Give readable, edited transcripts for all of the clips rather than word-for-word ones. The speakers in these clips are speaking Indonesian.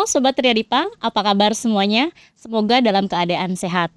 Halo Sobat Triadipa, apa kabar semuanya? Semoga dalam keadaan sehat.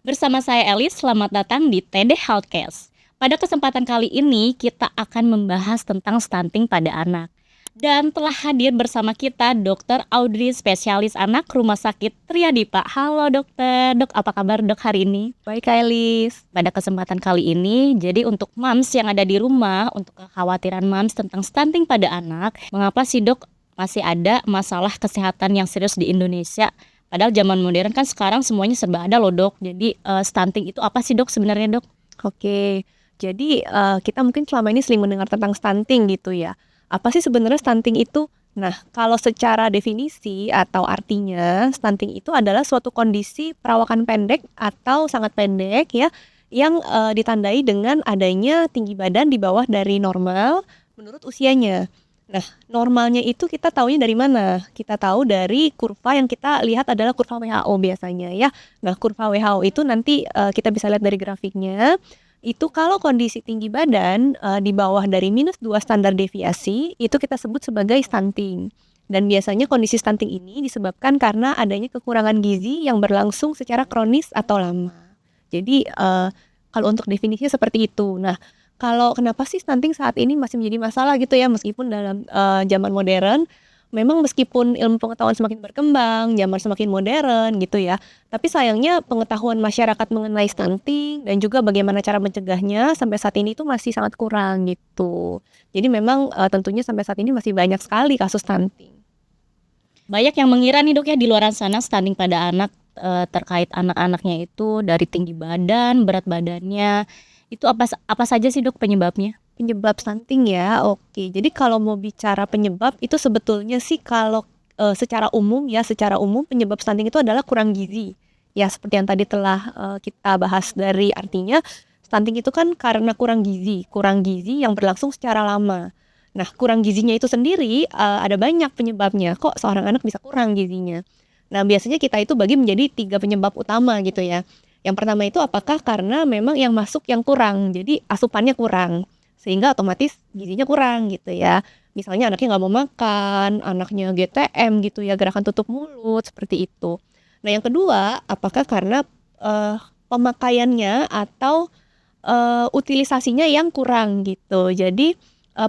Bersama saya Elis, selamat datang di TD Healthcast. Pada kesempatan kali ini kita akan membahas tentang stunting pada anak. Dan telah hadir bersama kita Dr. Audrey, spesialis anak Rumah Sakit Triadipa. Halo dokter, dok apa kabar dok hari ini? Baik Kak Elis. Pada kesempatan kali ini, jadi untuk moms yang ada di rumah, untuk kekhawatiran moms tentang stunting pada anak, mengapa sih dok masih ada masalah kesehatan yang serius di Indonesia? Padahal zaman modern kan sekarang semuanya serba ada loh dok. Jadi stunting itu apa sih dok sebenarnya dok? Oke, jadi kita mungkin selama ini sering mendengar tentang stunting gitu ya. Apa sih sebenarnya stunting itu? Nah, kalau secara definisi atau artinya, stunting itu adalah suatu kondisi perawakan pendek atau sangat pendek ya, yang ditandai dengan adanya tinggi badan di bawah dari normal menurut usianya. Nah, normalnya itu kita taunya dari mana? Kita tahu dari kurva yang kita lihat adalah kurva WHO biasanya ya. Nah, kurva WHO itu nanti kita bisa lihat dari grafiknya. Itu kalau kondisi tinggi badan di bawah dari -2 standar deviasi, itu kita sebut sebagai stunting. Dan biasanya kondisi stunting ini disebabkan karena adanya kekurangan gizi yang berlangsung secara kronis atau lama. Jadi kalau untuk definisinya seperti itu. Nah, kalau kenapa sih stunting saat ini masih menjadi masalah gitu ya, meskipun dalam zaman modern, memang meskipun ilmu pengetahuan semakin berkembang, zaman semakin modern gitu ya, tapi sayangnya pengetahuan masyarakat mengenai stunting dan juga bagaimana cara mencegahnya sampai saat ini itu masih sangat kurang gitu. Jadi memang tentunya sampai saat ini masih banyak sekali kasus stunting. Banyak yang mengira nih dok ya di luar sana stunting pada anak terkait anak-anaknya itu dari tinggi badan, berat badannya. Itu apa saja sih dok penyebabnya? Penyebab stunting ya, oke. Jadi kalau mau bicara penyebab itu sebetulnya sih kalau secara umum penyebab stunting itu adalah kurang gizi. Ya seperti yang tadi telah kita bahas dari artinya, stunting itu kan karena kurang gizi yang berlangsung secara lama. Nah, kurang gizinya itu sendiri ada banyak penyebabnya. Kok seorang anak bisa kurang gizinya? Nah, biasanya kita itu bagi menjadi 3 penyebab utama gitu ya. Yang pertama itu apakah karena memang yang masuk yang kurang, jadi asupannya kurang, sehingga otomatis gizinya kurang gitu ya. Misalnya anaknya nggak mau makan, anaknya GTM gitu ya, gerakan tutup mulut, seperti itu. Nah yang kedua, apakah karena pemakaiannya atau utilisasinya yang kurang gitu. Jadi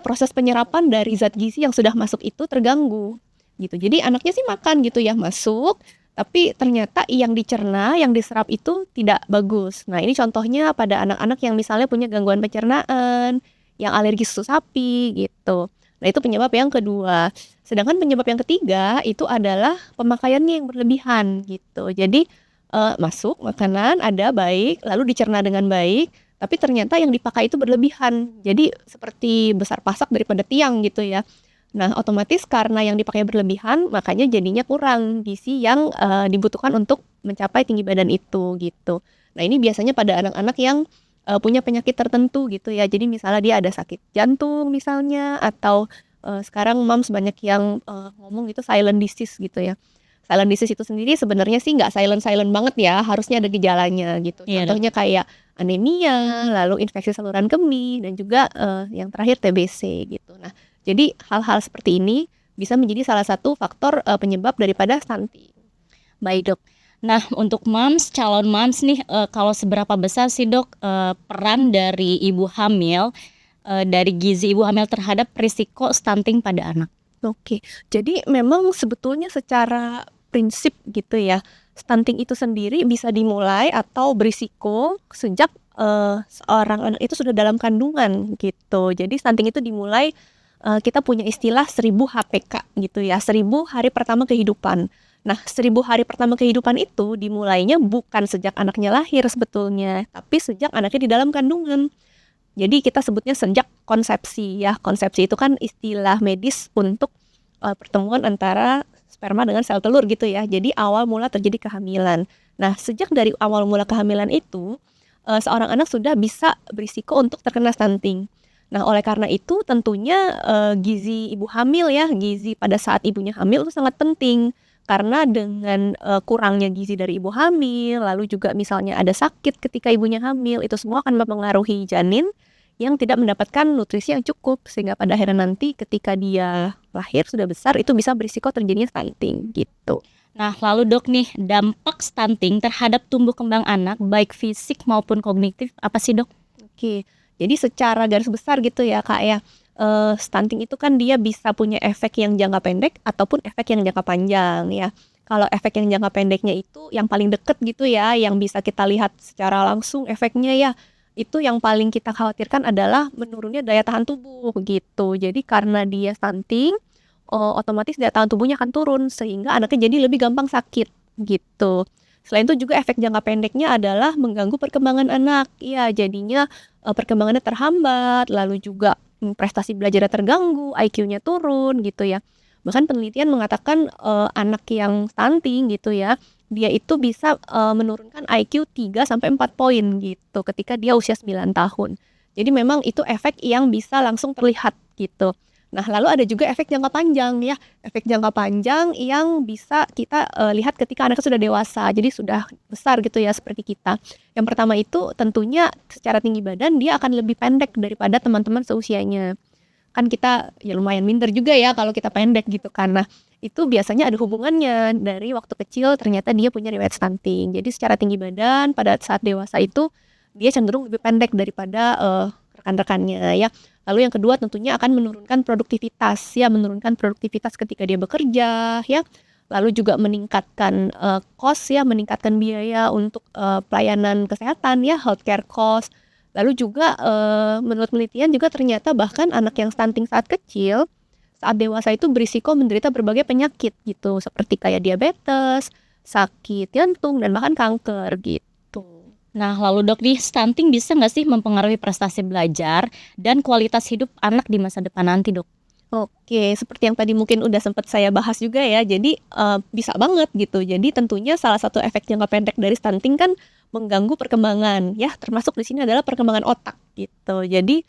proses penyerapan dari zat gizi yang sudah masuk itu terganggu gitu. Jadi anaknya sih makan gitu ya, masuk, tapi ternyata yang dicerna, yang diserap itu tidak bagus. Nah ini contohnya pada anak-anak yang misalnya punya gangguan pencernaan, yang alergi susu sapi gitu. Nah itu penyebab yang kedua. Sedangkan penyebab yang ketiga itu adalah pemakaiannya yang berlebihan gitu. Jadi masuk makanan ada baik, lalu dicerna dengan baik, tapi ternyata yang dipakai itu berlebihan. Jadi seperti besar pasak daripada tiang gitu ya. Nah otomatis karena yang dipakai berlebihan, makanya jadinya kurang gizi yang dibutuhkan untuk mencapai tinggi badan itu gitu. Nah ini biasanya pada anak-anak yang punya penyakit tertentu gitu ya. Jadi misalnya dia ada sakit jantung misalnya, atau sekarang moms banyak yang ngomong itu silent disease gitu ya. Silent disease itu sendiri sebenarnya sih nggak silent banget ya, harusnya ada gejalanya gitu. Iya dok. Contohnya kayak anemia, lalu infeksi saluran kemih, dan juga yang terakhir TBC gitu. Nah, jadi hal-hal seperti ini bisa menjadi salah satu faktor penyebab daripada stunting. Baik dok. Nah untuk moms, calon moms nih kalau seberapa besar sih dok peran dari ibu hamil, dari gizi ibu hamil terhadap risiko stunting pada anak? Oke, jadi memang sebetulnya secara prinsip gitu ya, stunting itu sendiri bisa dimulai atau berisiko sejak seorang anak itu sudah dalam kandungan gitu. Jadi stunting itu dimulai, kita punya istilah 1000 HPK gitu ya, 1000 hari pertama kehidupan. Nah 1000 hari pertama kehidupan itu dimulainya bukan sejak anaknya lahir sebetulnya, tapi sejak anaknya di dalam kandungan. Jadi kita sebutnya sejak konsepsi ya. Konsepsi itu kan istilah medis untuk pertemuan antara sperma dengan sel telur gitu ya. Jadi awal mula terjadi kehamilan. Nah, sejak dari awal mula kehamilan itu seorang anak sudah bisa berisiko untuk terkena stunting. Nah, oleh karena itu tentunya gizi ibu hamil ya, gizi pada saat ibunya hamil itu sangat penting. Karena dengan kurangnya gizi dari ibu hamil, lalu juga misalnya ada sakit ketika ibunya hamil, itu semua akan mempengaruhi janin yang tidak mendapatkan nutrisi yang cukup, sehingga pada akhirnya nanti ketika dia lahir sudah besar itu bisa berisiko terjadinya stunting gitu. Nah, lalu dok nih, dampak stunting terhadap tumbuh kembang anak baik fisik maupun kognitif apa sih dok? Oke, jadi secara garis besar gitu ya Kak ya, stunting itu kan dia bisa punya efek yang jangka pendek ataupun efek yang jangka panjang ya. Kalau efek yang jangka pendeknya itu yang paling deket gitu ya, yang bisa kita lihat secara langsung efeknya ya, itu yang paling kita khawatirkan adalah menurunnya daya tahan tubuh gitu. Jadi karena dia stunting, otomatis daya tahan tubuhnya akan turun sehingga anaknya jadi lebih gampang sakit gitu. Selain itu juga efek jangka pendeknya adalah mengganggu perkembangan anak. Ya, jadinya perkembangannya terhambat, lalu juga prestasi belajarnya terganggu, IQ-nya turun gitu ya. Bahkan penelitian mengatakan anak yang stunting gitu ya, dia itu bisa menurunkan IQ 3 sampai 4 poin gitu ketika dia usia 9 tahun. Jadi memang itu efek yang bisa langsung terlihat gitu. Nah, lalu ada juga efek jangka panjang ya. Efek jangka panjang yang bisa kita lihat ketika anaknya sudah dewasa, jadi sudah besar gitu ya seperti kita. Yang pertama itu tentunya secara tinggi badan dia akan lebih pendek daripada teman-teman seusianya. Kan kita ya lumayan minder juga ya kalau kita pendek gitu kan. Nah, itu biasanya ada hubungannya dari waktu kecil ternyata dia punya riwayat stunting. Jadi secara tinggi badan pada saat dewasa itu dia cenderung lebih pendek daripada rekan-rekannya ya. Lalu yang kedua tentunya akan menurunkan produktivitas ya, menurunkan produktivitas ketika dia bekerja ya. Lalu juga meningkatkan cost ya, meningkatkan biaya untuk pelayanan kesehatan ya, healthcare cost. Lalu juga menurut penelitian juga ternyata bahkan anak yang stunting saat kecil, saat dewasa itu berisiko menderita berbagai penyakit gitu, seperti kayak diabetes, sakit jantung, dan bahkan kanker gitu. Nah, lalu dok nih, stunting bisa nggak sih mempengaruhi prestasi belajar dan kualitas hidup anak di masa depan nanti dok? Oke, seperti yang tadi mungkin udah sempat saya bahas juga ya, jadi bisa banget gitu. Jadi tentunya salah satu efek jangka pendek dari stunting kan mengganggu perkembangan ya, termasuk di sini adalah perkembangan otak gitu. Jadi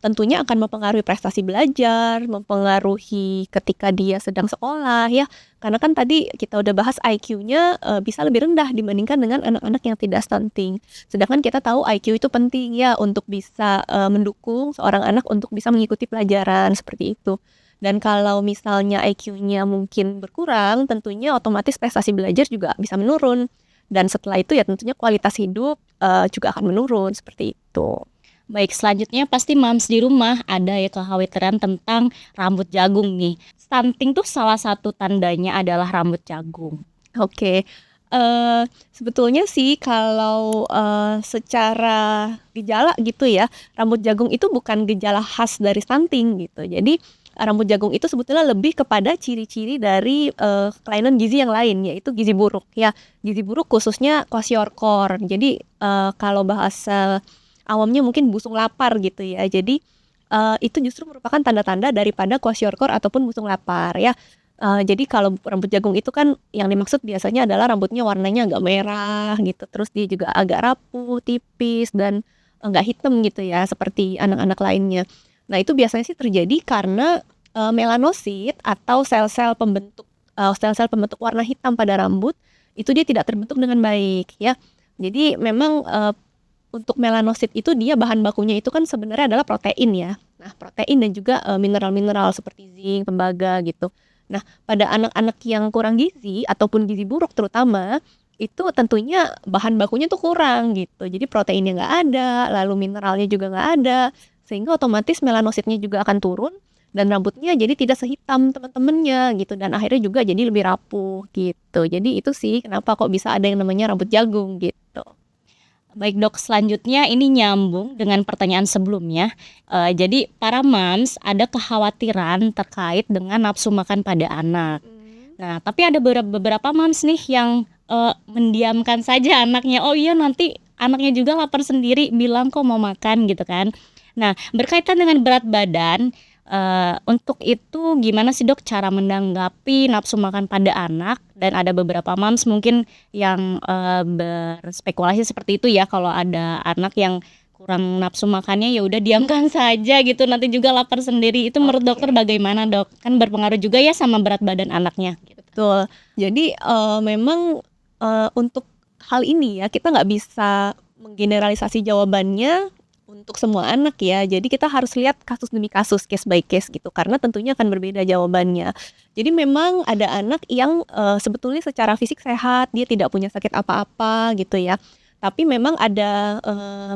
tentunya akan mempengaruhi prestasi belajar, mempengaruhi ketika dia sedang sekolah ya. Karena kan tadi kita udah bahas IQ-nya bisa lebih rendah dibandingkan dengan anak-anak yang tidak stunting. Sedangkan kita tahu IQ itu penting ya untuk bisa mendukung seorang anak untuk bisa mengikuti pelajaran seperti itu. Dan kalau misalnya IQ-nya mungkin berkurang, tentunya otomatis prestasi belajar juga bisa menurun. Dan setelah itu ya tentunya kualitas hidup juga akan menurun seperti itu. Baik, selanjutnya pasti moms di rumah ada ya kekhawatiran tentang rambut jagung nih. Stunting tuh salah satu tandanya adalah rambut jagung. Oke, sebetulnya sih kalau secara gejala gitu ya, rambut jagung itu bukan gejala khas dari stunting gitu. Jadi rambut jagung itu sebetulnya lebih kepada ciri-ciri dari kelainan gizi yang lain, yaitu gizi buruk ya. Gizi buruk khususnya kwashiorkor. Jadi kalau bahasa awamnya mungkin busung lapar gitu ya. Jadi itu justru merupakan tanda-tanda daripada kwashiorkor ataupun busung lapar ya. Jadi kalau rambut jagung itu kan yang dimaksud biasanya adalah rambutnya warnanya agak merah gitu, terus dia juga agak rapuh, tipis, dan nggak hitam gitu ya seperti anak-anak lainnya. Nah, itu biasanya sih terjadi karena melanosit atau sel-sel pembentuk warna hitam pada rambut itu dia tidak terbentuk dengan baik ya. Jadi memang untuk melanosit itu dia bahan bakunya itu kan sebenarnya adalah protein ya. Nah, protein dan juga mineral-mineral seperti zinc, tembaga gitu. Nah, pada anak-anak yang kurang gizi ataupun gizi buruk terutama, itu tentunya bahan bakunya tuh kurang gitu. Jadi proteinnya nggak ada, lalu mineralnya juga nggak ada, sehingga otomatis melanositnya juga akan turun dan rambutnya jadi tidak sehitam teman-temannya gitu, dan akhirnya juga jadi lebih rapuh gitu. Jadi itu sih kenapa kok bisa ada yang namanya rambut jagung gitu. Baik dok, selanjutnya ini nyambung dengan pertanyaan sebelumnya. Jadi para moms ada kekhawatiran terkait dengan nafsu makan pada anak. Nah, tapi ada beberapa moms nih yang mendiamkan saja anaknya. Oh iya, nanti anaknya juga lapar sendiri, bilang kok mau makan gitu kan. Nah, berkaitan dengan berat badan, untuk itu gimana sih dok cara menanggapi nafsu makan pada anak? Dan ada beberapa moms mungkin yang berspekulasi seperti itu ya, kalau ada anak yang kurang nafsu makannya ya udah diamkan saja gitu, nanti juga lapar sendiri. Itu menurut dokter bagaimana dok? Kan berpengaruh juga ya sama berat badan anaknya gitu. Betul. Jadi memang untuk hal ini ya kita nggak bisa menggeneralisasi jawabannya untuk semua anak ya. Jadi kita harus lihat kasus demi kasus, case by case gitu, karena tentunya akan berbeda jawabannya. Jadi memang ada anak yang, sebetulnya secara fisik sehat, dia tidak punya sakit apa-apa gitu ya. Tapi memang ada,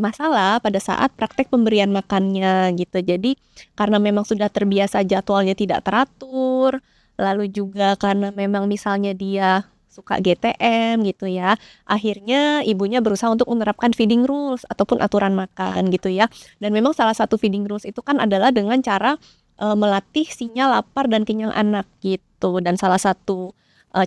masalah pada saat praktek pemberian makannya gitu. Jadi karena memang sudah terbiasa jadwalnya tidak teratur, lalu juga karena memang misalnya dia suka GTM gitu ya, akhirnya ibunya berusaha untuk menerapkan feeding rules ataupun aturan makan gitu ya. Dan memang salah satu feeding rules itu kan adalah dengan cara, melatih sinyal lapar dan kenyang anak gitu. Dan salah satu,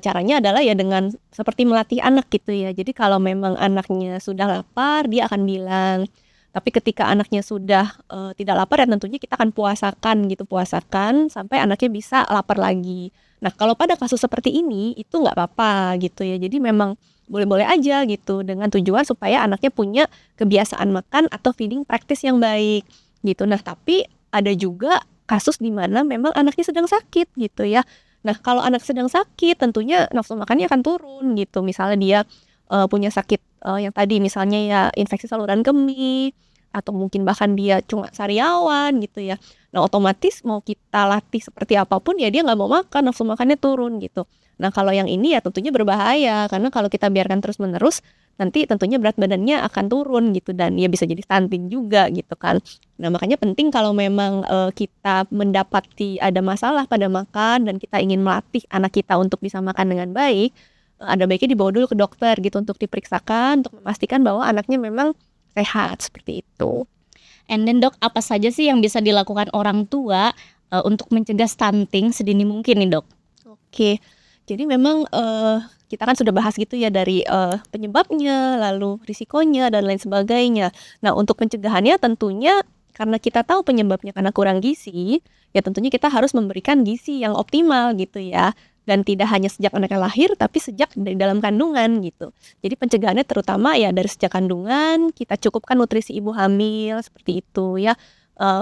caranya adalah ya dengan seperti melatih anak gitu ya. Jadi kalau memang anaknya sudah lapar, dia akan bilang. Tapi ketika anaknya sudah, tidak lapar ya tentunya kita akan puasakan gitu, puasakan sampai anaknya bisa lapar lagi. Nah, kalau pada kasus seperti ini, itu nggak apa-apa gitu ya. Jadi memang boleh-boleh aja gitu, dengan tujuan supaya anaknya punya kebiasaan makan atau feeding practice yang baik gitu. Nah, tapi ada juga kasus di mana memang anaknya sedang sakit gitu ya. Nah, kalau anak sedang sakit tentunya nafsu makannya akan turun gitu. Misalnya dia, punya sakit, yang tadi misalnya ya infeksi saluran kemih, atau mungkin bahkan dia cuma sariawan gitu ya. Nah, otomatis mau kita latih seperti apapun ya dia nggak mau makan, nafsu makannya turun gitu. Nah, kalau yang ini ya tentunya berbahaya karena kalau kita biarkan terus-menerus nanti tentunya berat badannya akan turun gitu dan ya bisa jadi stunting juga gitu kan. Nah, makanya penting kalau memang, kita mendapati ada masalah pada makan dan kita ingin melatih anak kita untuk bisa makan dengan baik, ada baiknya dibawa dulu ke dokter gitu untuk diperiksakan untuk memastikan bahwa anaknya memang sehat, seperti itu. And then Dok, apa saja sih yang bisa dilakukan orang tua, untuk mencegah stunting sedini mungkin nih Dok? Oke, jadi memang, kita kan sudah bahas gitu ya dari, penyebabnya, lalu risikonya, dan lain sebagainya. Nah, untuk pencegahannya tentunya karena kita tahu penyebabnya karena kurang gizi, ya tentunya kita harus memberikan gizi yang optimal gitu ya. Dan tidak hanya sejak anaknya lahir, tapi sejak dari dalam kandungan gitu. Jadi pencegahannya terutama ya dari sejak kandungan, kita cukupkan nutrisi ibu hamil seperti itu ya.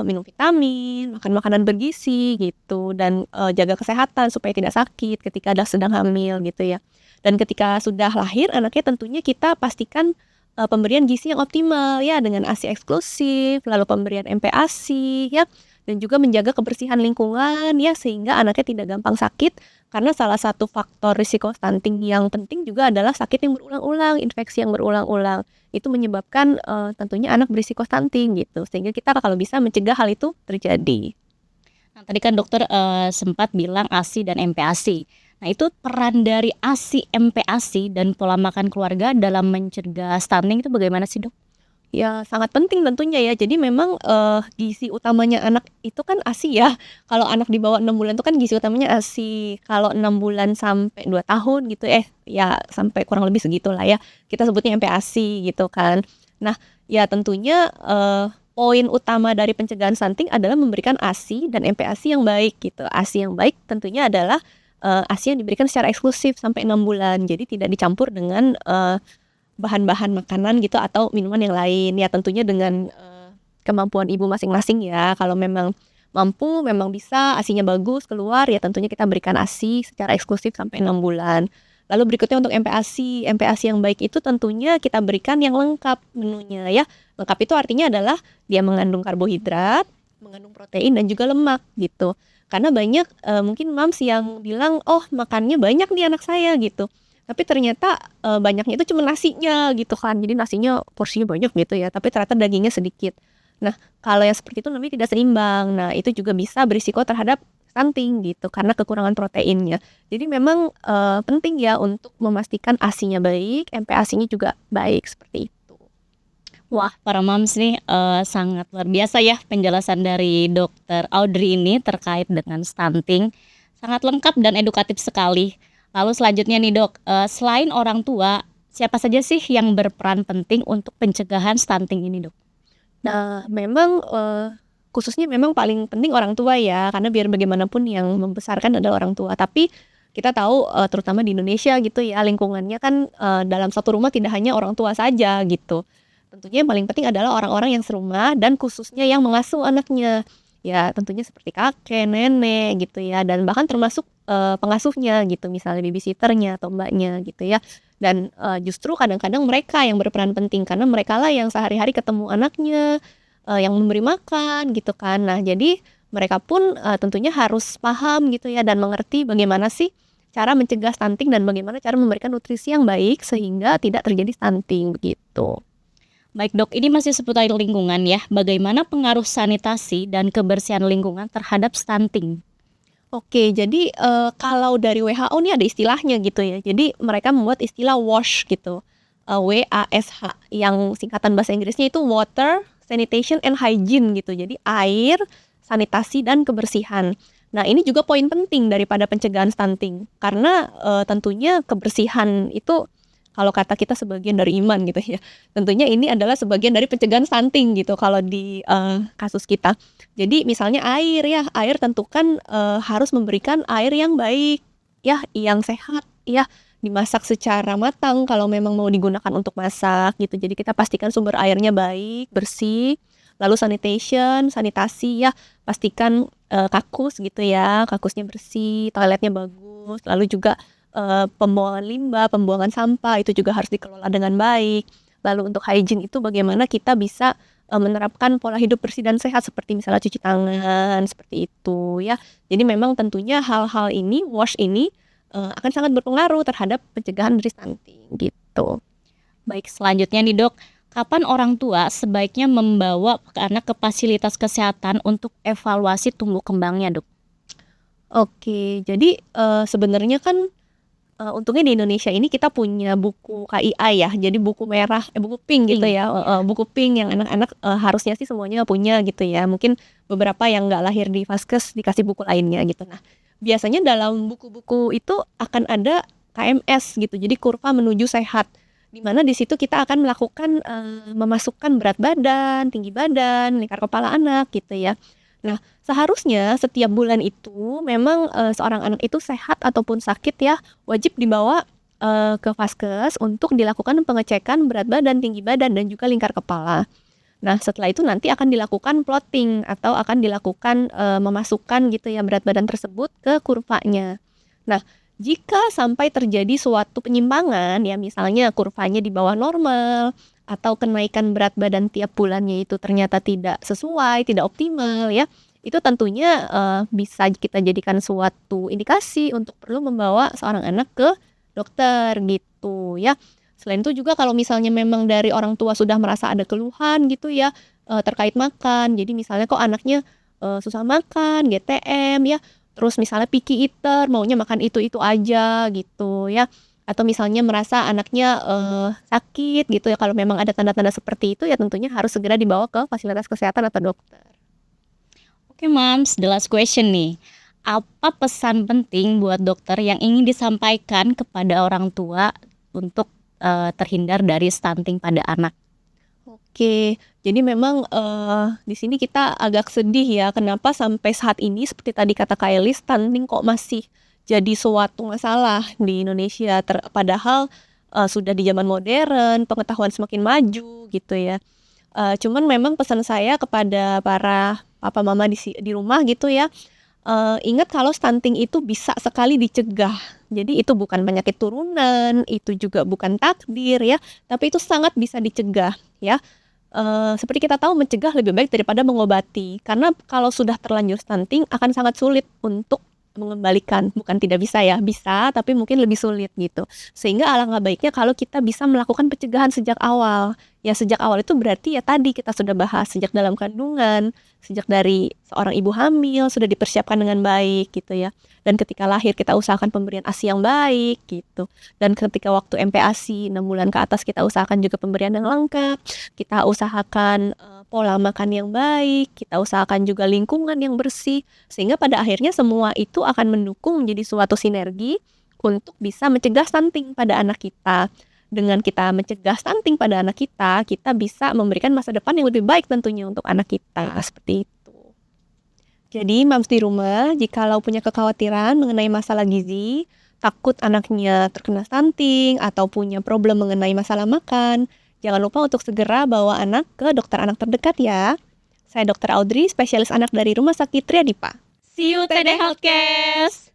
Minum vitamin, makan makanan bergizi gitu, dan, jaga kesehatan supaya tidak sakit ketika sedang hamil gitu ya. Dan ketika sudah lahir anaknya tentunya kita pastikan, pemberian gizi yang optimal ya dengan ASI eksklusif, lalu pemberian MPASI ya, dan juga menjaga kebersihan lingkungan ya sehingga anaknya tidak gampang sakit, karena salah satu faktor risiko stunting yang penting juga adalah sakit yang berulang-ulang, infeksi yang berulang-ulang. Itu menyebabkan, tentunya anak berisiko stunting gitu, sehingga kita kalau bisa mencegah hal itu terjadi. Nah, tadi kan dokter, sempat bilang ASI dan MPASI. Nah, itu peran dari ASI, MPASI, dan pola makan keluarga dalam mencegah stunting itu bagaimana sih, Dok? Ya sangat penting tentunya ya. Jadi memang, gizi utamanya anak itu kan ASI ya. Kalau anak di bawah 6 bulan itu kan gizi utamanya ASI. Kalau 6 bulan sampai 2 tahun gitu, ya sampai kurang lebih segitulah ya, kita sebutnya MPASI gitu kan. Nah, ya tentunya, poin utama dari pencegahan stunting adalah memberikan ASI dan MPASI yang baik gitu. ASI yang baik tentunya adalah, ASI yang diberikan secara eksklusif sampai 6 bulan. Jadi tidak dicampur dengan, bahan-bahan makanan gitu atau minuman yang lain. Ya tentunya dengan, kemampuan ibu masing-masing ya. Kalau memang mampu, memang bisa, ASInya bagus keluar, ya tentunya kita berikan ASI secara eksklusif sampai 6 bulan. Lalu berikutnya untuk MPASI. MPASI yang baik itu tentunya kita berikan yang lengkap menunya ya. Lengkap itu artinya adalah dia mengandung karbohidrat, mengandung protein dan juga lemak gitu. Karena banyak, mungkin moms yang bilang, "Oh makannya banyak nih anak saya," gitu. Tapi ternyata, banyaknya itu cuma nasinya gitu kan. Jadi nasinya porsinya banyak gitu ya, tapi ternyata dagingnya sedikit. Nah, kalau yang seperti itu namanya tidak seimbang. Nah, itu juga bisa berisiko terhadap stunting gitu karena kekurangan proteinnya. Jadi memang, penting ya untuk memastikan ASI-nya baik, MPASI-nya juga baik, seperti itu. Wah, para moms nih, sangat luar biasa ya penjelasan dari Dokter Audrey ini terkait dengan stunting. Sangat lengkap dan edukatif sekali. Lalu selanjutnya nih Dok, selain orang tua, siapa saja sih yang berperan penting untuk pencegahan stunting ini, Dok? Nah, memang, khususnya memang paling penting orang tua ya, karena biar bagaimanapun yang membesarkan adalah orang tua. Tapi kita tahu, terutama di Indonesia gitu ya, lingkungannya kan, dalam satu rumah tidak hanya orang tua saja gitu. Tentunya yang paling penting adalah orang-orang yang serumah dan khususnya yang mengasuh anaknya. Ya tentunya seperti kakek, nenek gitu ya, dan bahkan termasuk, pengasuhnya gitu, misalnya babysitter-nya atau mbaknya gitu ya. Dan, justru kadang-kadang mereka yang berperan penting karena merekalah yang sehari-hari ketemu anaknya, yang memberi makan gitu kan. Nah, jadi mereka pun tentunya harus paham gitu ya dan mengerti bagaimana sih cara mencegah stunting dan bagaimana cara memberikan nutrisi yang baik sehingga tidak terjadi stunting begitu. Baik dok, ini masih seputar lingkungan ya. Bagaimana pengaruh sanitasi dan kebersihan lingkungan terhadap stunting? Oke, jadi, kalau dari WHO nih ada istilahnya gitu ya. Jadi mereka membuat istilah WASH gitu, WASH yang singkatan bahasa Inggrisnya itu Water, Sanitation and Hygiene gitu. Jadi air, sanitasi, dan kebersihan. Nah, ini juga poin penting daripada pencegahan stunting. Karena, tentunya kebersihan itu kalau kata kita sebagian dari iman gitu ya. Tentunya ini adalah sebagian dari pencegahan stunting gitu kalau di, kasus kita. Jadi misalnya air ya, air tentukan, harus memberikan air yang baik, ya, yang sehat, ya, dimasak secara matang kalau memang mau digunakan untuk masak gitu. Jadi kita pastikan sumber airnya baik, bersih, lalu sanitasi ya, pastikan, kakus gitu ya, kakusnya bersih, toiletnya bagus, lalu juga, pembuangan limbah, pembuangan sampah itu juga harus dikelola dengan baik. Lalu untuk hygiene itu bagaimana kita bisa menerapkan pola hidup bersih dan sehat seperti misalnya cuci tangan, seperti itu ya. Jadi memang tentunya hal-hal ini, WASH ini, akan sangat berpengaruh terhadap pencegahan dari stunting gitu. Baik, selanjutnya nih dok, kapan orang tua sebaiknya membawa anak ke fasilitas kesehatan untuk evaluasi tumbuh kembangnya dok? Oke, jadi, sebenarnya kan, untungnya di Indonesia ini kita punya buku KIA ya, jadi buku merah buku pink gitu Pink, ya, buku pink yang anak-anak, harusnya sih semuanya punya gitu ya, mungkin beberapa yang nggak lahir di Vaskes dikasih buku lainnya gitu. Nah, biasanya dalam buku-buku itu akan ada KMS gitu, jadi kurva menuju sehat, di mana di situ kita akan melakukan, memasukkan berat badan, tinggi badan, lingkar kepala anak gitu ya. Nah, seharusnya setiap bulan itu memang, seorang anak itu sehat ataupun sakit ya, wajib dibawa, ke Vaskes untuk dilakukan pengecekan berat badan, tinggi badan, dan juga lingkar kepala. Nah, setelah itu nanti akan dilakukan plotting atau akan dilakukan, memasukkan gitu ya berat badan tersebut ke kurvanya. Nah, jika sampai terjadi suatu penyimpangan ya misalnya kurvanya di bawah normal atau kenaikan berat badan tiap bulannya itu ternyata tidak sesuai, tidak optimal ya, itu tentunya, bisa kita jadikan suatu indikasi untuk perlu membawa seorang anak ke dokter gitu ya. Selain itu juga kalau misalnya memang dari orang tua sudah merasa ada keluhan gitu ya, terkait makan, jadi misalnya kok anaknya, susah makan, GTM ya, terus misalnya picky eater, maunya makan itu-itu aja gitu ya, atau misalnya merasa anaknya, sakit gitu ya, kalau memang ada tanda-tanda seperti itu ya tentunya harus segera dibawa ke fasilitas kesehatan atau dokter. Oke Mams, the last question nih. Apa pesan penting buat dokter yang ingin disampaikan kepada orang tua untuk terhindar dari stunting pada anak? Oke, jadi memang, di sini kita agak sedih ya, kenapa sampai saat ini seperti tadi kata Kak Elis, stunting kok masih jadi suatu masalah di Indonesia, padahal, sudah di zaman modern, pengetahuan semakin maju gitu ya. Cuman memang pesan saya kepada para papa mama di rumah gitu ya, ingat kalau stunting itu bisa sekali dicegah. Jadi itu bukan penyakit turunan, itu juga bukan takdir ya, tapi itu sangat bisa dicegah ya. Seperti kita tahu mencegah lebih baik daripada mengobati, karena kalau sudah terlanjur stunting akan sangat sulit untuk mengembalikan, bukan tidak bisa ya, bisa tapi mungkin lebih sulit gitu. Sehingga alangkah baiknya kalau kita bisa melakukan pencegahan sejak awal. Ya sejak awal itu berarti ya tadi kita sudah bahas sejak dalam kandungan, sejak dari seorang ibu hamil sudah dipersiapkan dengan baik gitu ya. Dan ketika lahir kita usahakan pemberian ASI yang baik gitu. Dan ketika waktu MPASI 6 bulan ke atas kita usahakan juga pemberian yang lengkap. Kita usahakan pola makan yang baik, kita usahakan juga lingkungan yang bersih, sehingga pada akhirnya semua itu akan mendukung menjadi suatu sinergi untuk bisa mencegah stunting pada anak kita. Dengan kita mencegah stunting pada anak kita bisa memberikan masa depan yang lebih baik tentunya untuk anak kita, seperti itu. Jadi mams di rumah, jikalau punya kekhawatiran mengenai masalah gizi, takut anaknya terkena stunting atau punya problem mengenai masalah makan, jangan lupa untuk segera bawa anak ke dokter anak terdekat ya. Saya Dr. Audrey, spesialis anak dari Rumah Sakit Triadipa. See you TD Healthcare.